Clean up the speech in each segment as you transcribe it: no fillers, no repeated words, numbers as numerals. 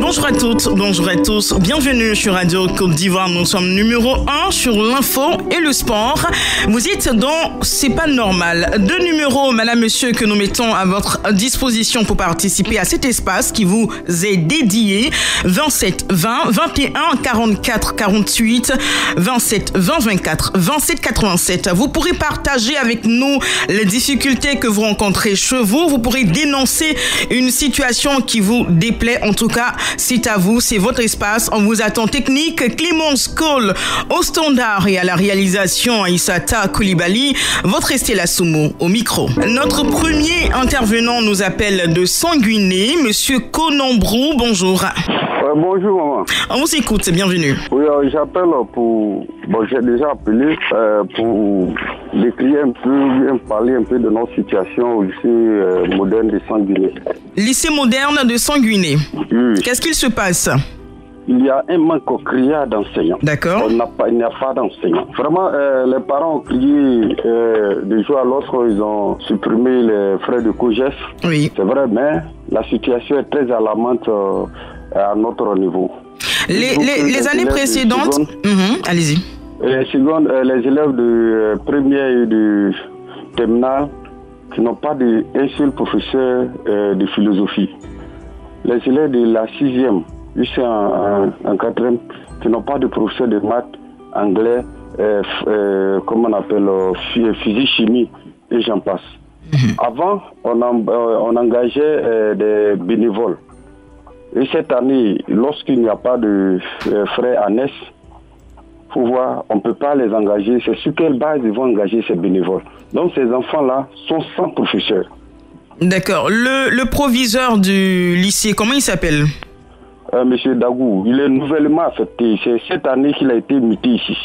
Bonjour à toutes, bonjour à tous, bienvenue sur Radio Côte d'Ivoire. Nous sommes numéro 1 sur l'info et le sport. Vous êtes dans C'est pas normal. 2 numéros, madame, monsieur, que nous mettons à votre disposition pour participer à cet espace qui vous est dédié. 27 20 21 44 48 27 20 24 27 87. Vous pourrez partager avec nous les difficultés que vous rencontrez chez vous. Vous pourrez dénoncer une situation qui vous déplaît. En tout cas, c'est à vous, c'est votre espace. On vous attend. Technique, Clémence Cole au standard et à la réalisation, Aïssata Koulibaly, votre Estella Soumo au micro. Notre premier intervenant nous appelle de Sanguiné, monsieur Konombrou. Bonjour. Bonjour, maman. On vous écoute, bienvenue. Oui, j'appelle pour... Bon, j'ai déjà appelé pour décrire un peu, bien parler un peu de notre situation au lycée moderne de Sanguiné. Lycée moderne de Sanguiné. Oui. Qu'est-ce qu'il se passe? Il y a un manque criard d'enseignants. D'accord. Il n'y a pas d'enseignants. Vraiment, les parents ont crié de jour à l'autre, ils ont supprimé les frais de COGEF. Oui. C'est vrai, mais la situation est très alarmante à notre niveau. Les années précédentes... allez-y. Les élèves de première et de terminale qui n'ont pas un seul professeur de philosophie. Les élèves de la 6e jusqu'en 4e qui n'ont pas de professeur de maths, anglais, comment on appelle, physique, chimie et j'en passe. Avant, on engageait des bénévoles. Et cette année, lorsqu'il n'y a pas de frais annexes, faut voir, on ne peut pas les engager. C'est sur quelle base ils vont engager ces bénévoles. Donc ces enfants-là sont sans professeur. D'accord. Le proviseur du lycée, comment il s'appelle? Monsieur Dagou. Il est nouvellement affecté. C'est cette année qu'il a été muté ici.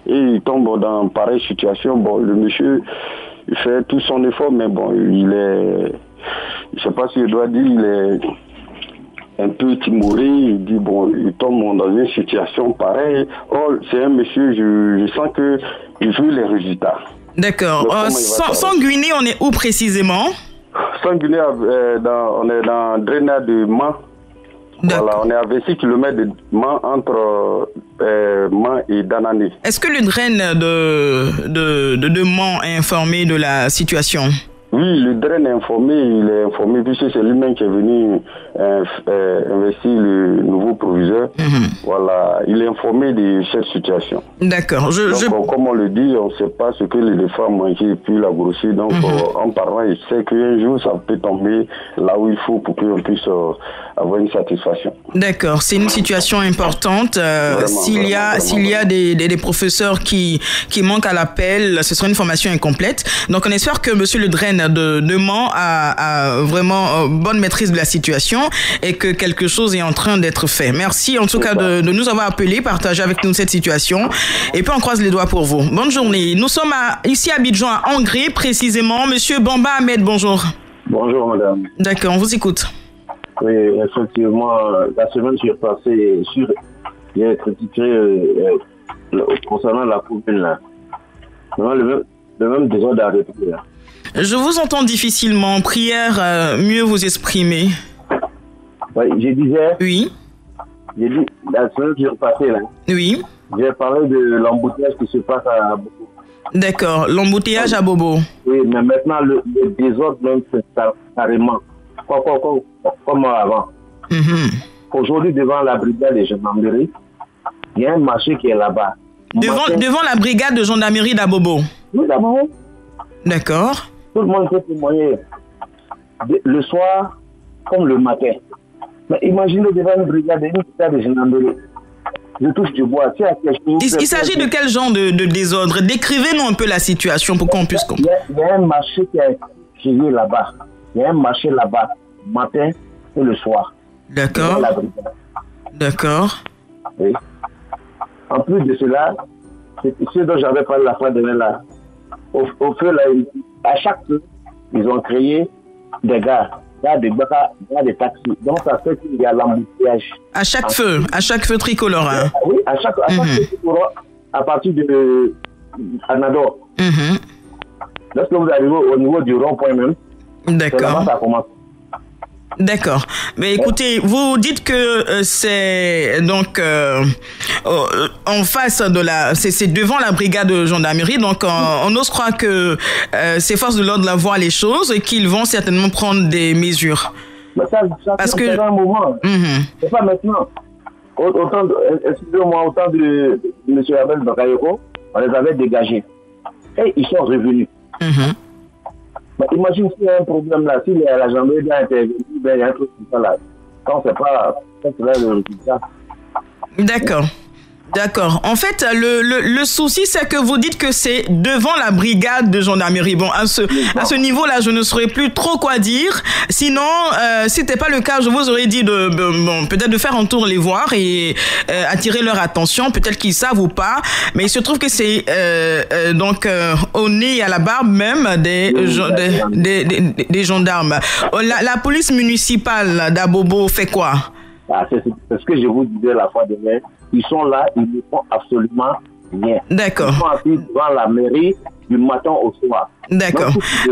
Et il tombe dans pareille situation. Bon, le monsieur, il fait tout son effort, mais bon, il est... Je ne sais pas si je dois dire, il est... un peu timoré, il dit bon, il tombe dans une situation pareille. Oh, c'est un monsieur, je sens que il veut les résultats. D'accord. Sanguiné, on est où précisément? Sanguiné, on est dans Drainage de Mans. Voilà, on est à 26 km de Mans entre Mans et Danané. Est-ce que le drain de Mans est informé de la situation? Oui, le drain est informé, il est informé puisque c'est lui-même qui est venu investir le nouveau proviseur. Voilà, il est informé de cette situation. D'accord. Comme on le dit, on ne sait pas ce que l'éléphant a mangé et puis l'a grossi. Donc en parlant, il sait qu'un jour ça peut tomber là où il faut pour qu'on puisse avoir une satisfaction. D'accord, c'est une situation importante. S'il y a des professeurs qui manquent à l'appel, ce sera une formation incomplète. Donc on espère que monsieur le drain de Mans a vraiment bonne maîtrise de la situation et que quelque chose est en train d'être fait. Merci en tout cas de nous avoir appelés, partager avec nous cette situation et puis on croise les doigts pour vous. Bonne journée. Nous sommes ici à Abidjan, à Angré précisément. Monsieur Bamba Ahmed, bonjour. Bonjour madame. D'accord, on vous écoute. Oui, effectivement, la semaine qui est passée, j'ai critiqué concernant la commune là. Le même désordre d'arrêter là. Je vous entends difficilement. Prière, mieux vous exprimer. Oui, je disais. Oui. J'ai dit, la semaine qui est passée là. Oui. J'ai parlé de l'embouteillage qui se passe à Bobo. D'accord, l'embouteillage à Bobo. Oui, mais maintenant, le désordre même, c'est carrément. Comme avant. Aujourd'hui, devant la brigade de gendarmerie, il y a un marché qui est là-bas. Devant la brigade de gendarmerie d'Abobo. Oui, d'Abobo. D'accord. Tout le monde peut témoigner. Le soir, comme le matin. Mais imaginez devant une brigade de gendarmerie. Je touche du bois. Il s'agit de quel genre de désordre? Décrivez-nous un peu la situation pour qu'on puisse comprendre. Il y a un marché qui est créé là-bas. Il y a un marché là-bas, matin et le soir. D'accord. D'accord. Oui. En plus de cela, c'est ce dont j'avais parlé la fois dernière là. Au feu, là, à chaque feu, ils ont créé des gares. Des taxis. Donc ça fait qu'il y a l'embouteillage. À chaque feu tricolore. Hein. Oui, à chaque feu tricolore, à partir de Anador. Lorsque vous arrivez au niveau du rond-point même, d'accord. Ça commence. D'accord. Mais écoutez, vous dites que c'est donc en face de c'est devant la brigade de gendarmerie. Donc on ose croire que ces forces de l'ordre voient les choses et qu'ils vont certainement prendre des mesures. Mais ça parce que c'est un moment. C'est pas maintenant. Excusez-moi, au temps de M. Abel Bakayoko, on les avait dégagés. Et ils sont revenus. Mais imagine s'il y a un problème là, si la gendarmerie doit intervenir, il y a un truc comme ça là. Quand c'est pas, c'est le résultat. D'accord. D'accord. En fait, le souci, c'est que vous dites que c'est devant la brigade de gendarmerie. Bon, à ce niveau-là, je ne saurais plus trop quoi dire. Sinon, si c'était pas le cas, je vous aurais dit peut-être de faire un tour les voir et attirer leur attention. Peut-être qu'ils savent ou pas. Mais il se trouve que c'est donc au nez et à la barbe même des gendarmes. La police municipale d'Abobo fait quoi? C'est ce que je vous disais la fois dernière. Ils sont là, ils ne font absolument rien. D'accord. Ils sont assis devant la mairie du matin au soir. D'accord.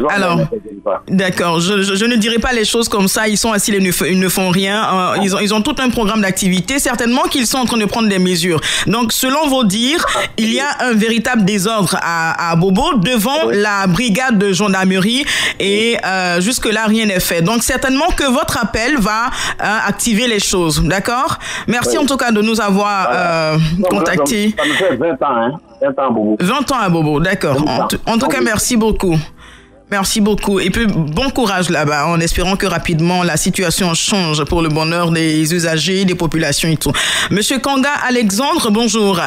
Alors, d'accord. Je ne dirai pas les choses comme ça. Ils sont assis, ils ne font rien. Ils ont tout un programme d'activité. Certainement qu'ils sont en train de prendre des mesures. Donc, selon vos dires, il y a un véritable désordre à Bobo devant la brigade de gendarmerie et jusque-là, rien n'est fait. Donc, certainement que votre appel va activer les choses. D'accord? Merci en tout cas de nous avoir contactés. Ça me fait 20 ans, hein? 20 ans à Bobo. 20 ans à Bobo, d'accord. En tout cas, merci beaucoup. Merci beaucoup. Et puis, bon courage là-bas, en espérant que rapidement la situation change pour le bonheur des usagers, des populations et tout. Monsieur Kanga Alexandre, bonjour.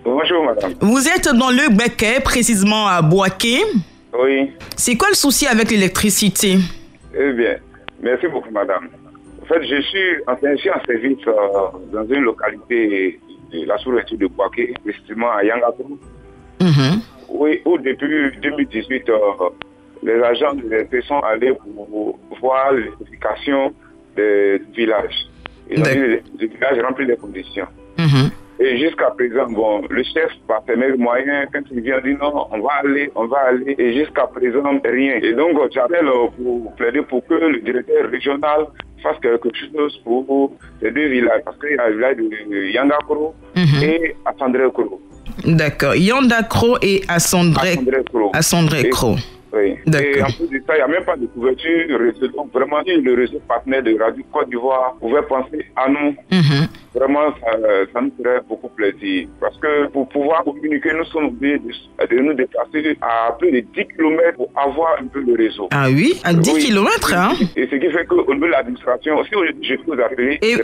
Bonjour, madame. Vous êtes dans le Béquet, précisément à Boaké. Oui. C'est quoi le souci avec l'électricité? Eh bien, merci beaucoup, madame. En fait, je suis en service dans une localité de la sous-région de Boaké, précisément à Yangapou. Oui, au début 2018, les agents de l'EP sont allés pour voir l'électrification des villages. Ils ont dit que les villages remplissent les conditions. Et jusqu'à présent, bon, le chef, par ses moyens, quand il vient dire non, on va aller, et jusqu'à présent, rien. Et donc, j'appelle pour plaider pour que le directeur régional fasse quelque chose pour ces deux villages. Parce qu'il y a le village de Yangakro et Assandré-Kro. D'accord. Yandakro et Assandré-Kro. Oui. Et en plus de ça, il n'y a même pas de couverture de réseau. Donc vraiment, si le réseau partenaire de Radio Côte d'Ivoire pouvait penser à nous, vraiment, ça nous ferait beaucoup plaisir. Parce que pour pouvoir communiquer, nous sommes obligés de nous déplacer à plus de 10 km pour avoir un peu de réseau. Ah oui, à 10 km, hein? Et ce qui fait qu'au niveau de l'administration, aussi, je peux vous appeler. Et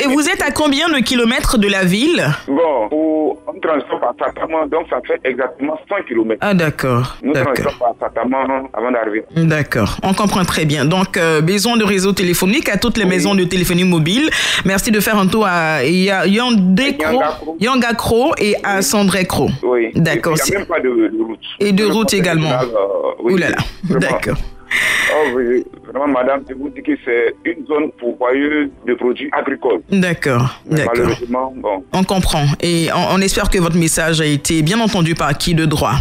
vous êtes à combien de kilomètres de la ville? Bon, pour un transport par Satama, donc ça fait exactement 100 km. Ah d'accord. Nous transportons par Satama avant d'arriver. D'accord, on comprend très bien. Donc, besoin de réseau téléphonique à toutes les maisons de téléphonie mobile. Merci de faire un tour à Yangakro et à Assandré-Kro. Oui. D'accord. Il n'y a même pas de route. Et de route également. Ouh là là. D'accord. Oh oui, vraiment, madame, je vous dis que c'est une zone pourvoyeuse de produits agricoles. D'accord, d'accord. Malheureusement, bon. On comprend. Et on espère que votre message a été bien entendu par qui de droit.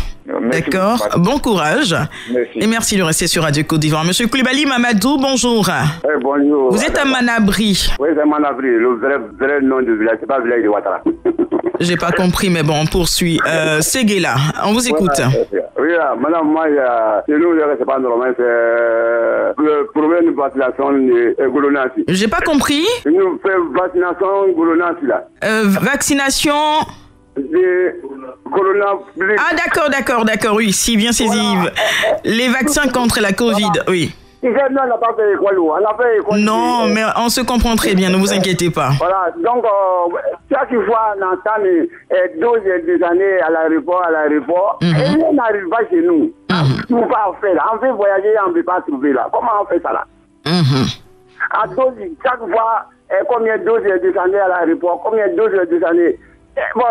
D'accord. Bon courage. Merci. Et merci de rester sur Radio Côte d'Ivoire. Monsieur Koulibaly Mamadou, bonjour. Bonjour. Vous êtes à Manabri. Oui, c'est Manabri. Le vrai nom du village, c'est pas le village de Ouattara. J'ai pas compris, mais bon, on poursuit. Séguéla, on vous écoute. Oui, madame, moi, chez nous, c'est pas normal, c'est le problème de vaccination de Golonasi. J'ai pas compris. Nous faisons vaccination Golonasi, là. Vaccination... Ah d'accord, oui, si bien saisi. Voilà. Les vaccins contre la Covid, oui. Non, mais on se comprend très bien, ne vous inquiétez pas. Voilà, donc chaque fois on entend 12 des années à l'aéroport, et on n'arrive pas chez nous. On va faire, on fait voyager, on ne peut pas trouver là. Comment on fait ça là? À 12, chaque fois, combien de 12 des années à l'aéroport, combien de 12 des années? Bon,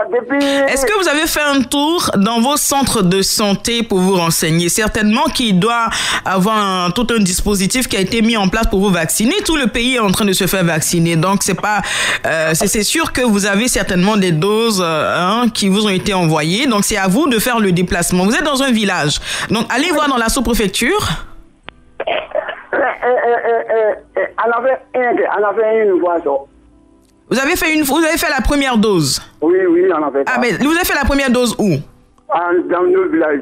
est-ce que vous avez fait un tour dans vos centres de santé pour vous renseigner? Certainement qu'il doit avoir tout un dispositif qui a été mis en place pour vous vacciner. Tout le pays est en train de se faire vacciner. Donc, c'est sûr que vous avez certainement des doses qui vous ont été envoyées. Donc, c'est à vous de faire le déplacement. Vous êtes dans un village. Donc, allez voir dans la sous-préfecture. On a fait une fois ça. Vous avez fait la première dose? Oui, on a fait ça. Ah, mais vous avez fait la première dose où? Dans notre village.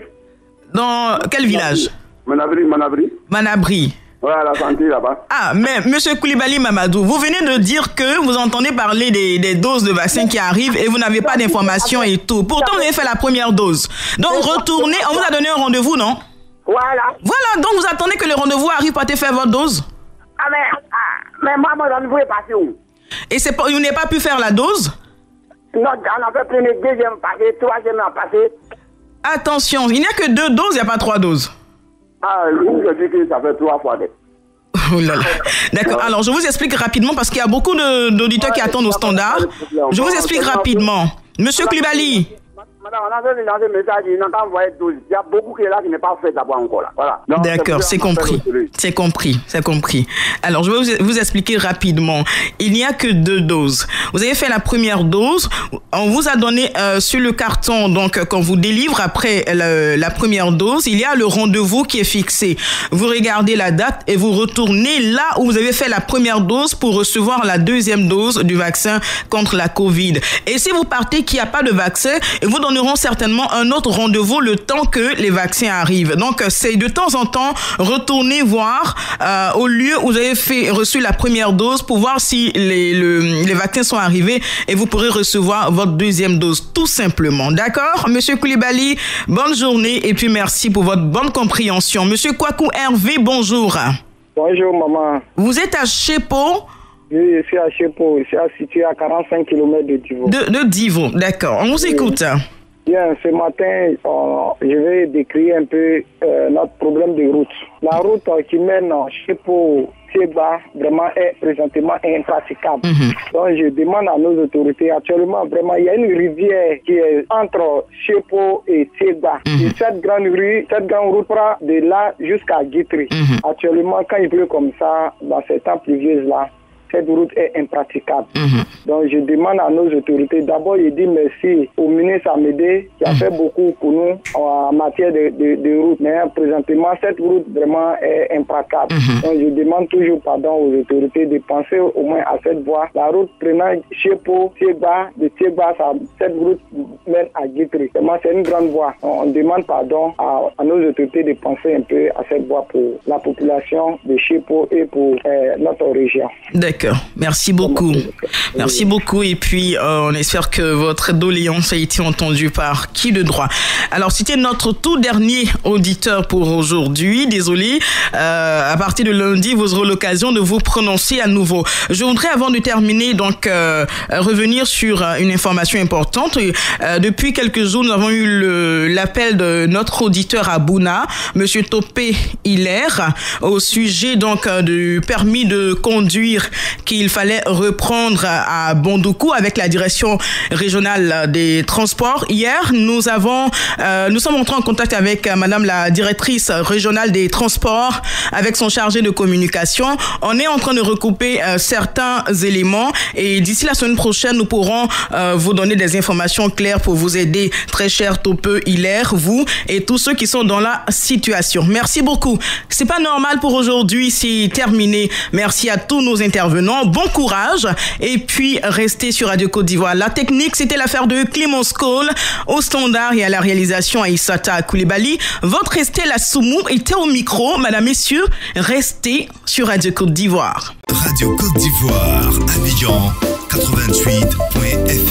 Dans quel village? Manabri. Ouais, à la santé là-bas. Ah, mais monsieur Koulibaly Mamadou, vous venez de dire que vous entendez parler des doses de vaccins qui arrivent et vous n'avez pas d'informations et tout. Pourtant, vous avez fait la première dose. Donc, retournez, on vous a donné un rendez-vous, non? Voilà. Voilà, donc vous attendez que le rendez-vous arrive pour aller faire votre dose? Ah, mais moi, mon rendez-vous est passé où? Et vous n'avez pas pu faire la dose? Non, on a fait premier, deuxième passé, troisième passé. Attention, il n'y a que 2 doses, il n'y a pas 3 doses. Ah, je dis que ça fait 3 fois. Oh là là. D'accord, alors je vous explique rapidement parce qu'il y a beaucoup d'auditeurs qui attendent au standard. Je vous explique rapidement. Monsieur Koulibaly. Madame, on a fait un message, il n'a pas envoyé 12. Il y a beaucoup qui est là qui n'est pas fait d'abord encore là. Voilà. D'accord, c'est compris. C'est compris. Alors, je vais vous expliquer rapidement. Il n'y a que 2 doses. Vous avez fait la première dose. On vous a donné sur le carton, donc, qu'on vous délivre après la première dose, il y a le rendez-vous qui est fixé. Vous regardez la date et vous retournez là où vous avez fait la première dose pour recevoir la deuxième dose du vaccin contre la Covid. Et si vous partez qu'il n'y a pas de vaccin, vous donneront certainement un autre rendez-vous le temps que les vaccins arrivent. Donc, c'est de temps en temps retourner voir au lieu où vous avez reçu la première dose pour voir si les vaccins sont arrivés et vous pourrez recevoir votre deuxième dose, tout simplement. D'accord? Monsieur Koulibaly, bonne journée et puis merci pour votre bonne compréhension. Monsieur Kwaku Hervé, bonjour. Bonjour, maman. Vous êtes à Chepo? Oui, je suis à Chepo. Je suis situé à 45 km de Divo. De Divo, d'accord. On vous écoute. Bien, ce matin, je vais décrire un peu notre problème de route. La route qui mène à Chepo-Tieba vraiment est présentement impraticable. Donc, je demande à nos autorités, actuellement, vraiment, il y a une rivière qui est entre Chepo et Tieba. Et cette grande route prend de là jusqu'à Guitry. Actuellement, quand il pleut comme ça, dans ces temps pluvieux-là, cette route est impraticable. Donc, je demande à nos autorités, d'abord, je dis merci au ministre Amédée qui a fait beaucoup pour nous en matière de route. Mais présentement, cette route vraiment est impraticable. Donc, je demande toujours pardon aux autorités de penser au moins à cette voie. La route prenant Chepo, Tieba, de Tieba, cette route mène à Guitry. Vraiment, c'est une grande voie. On demande pardon à nos autorités de penser un peu à cette voie pour la population de Chepo et pour notre région. D'accord. Merci beaucoup. Merci beaucoup. Et puis, on espère que votre doléance a été entendue par qui de droit. Alors, c'était notre tout dernier auditeur pour aujourd'hui. Désolé. À partir de lundi, vous aurez l'occasion de vous prononcer à nouveau. Je voudrais, avant de terminer, donc, revenir sur une information importante. Depuis quelques jours, nous avons eu l'appel de notre auditeur à Bouna, Monsieur Topé Hilaire, au sujet, donc, du permis de conduire qu'il fallait reprendre à Bondoukou avec la direction régionale des transports. Hier, nous sommes entrés en contact avec madame la directrice régionale des transports, avec son chargé de communication. On est en train de recouper certains éléments et d'ici la semaine prochaine, nous pourrons vous donner des informations claires pour vous aider, très cher Topé Hilaire, vous et tous ceux qui sont dans la situation. Merci beaucoup. C'est pas normal pour aujourd'hui, c'est terminé. Merci à tous nos intervenants. Bon courage et puis restez sur Radio Côte d'Ivoire. La technique, c'était l'affaire de Clémence Cole, au standard et à la réalisation Aïssata Koulibaly. Votre Estelle Assoumou était au micro. Madame, messieurs, restez sur Radio Côte d'Ivoire. Radio Côte d'Ivoire, Abidjan 88.fr.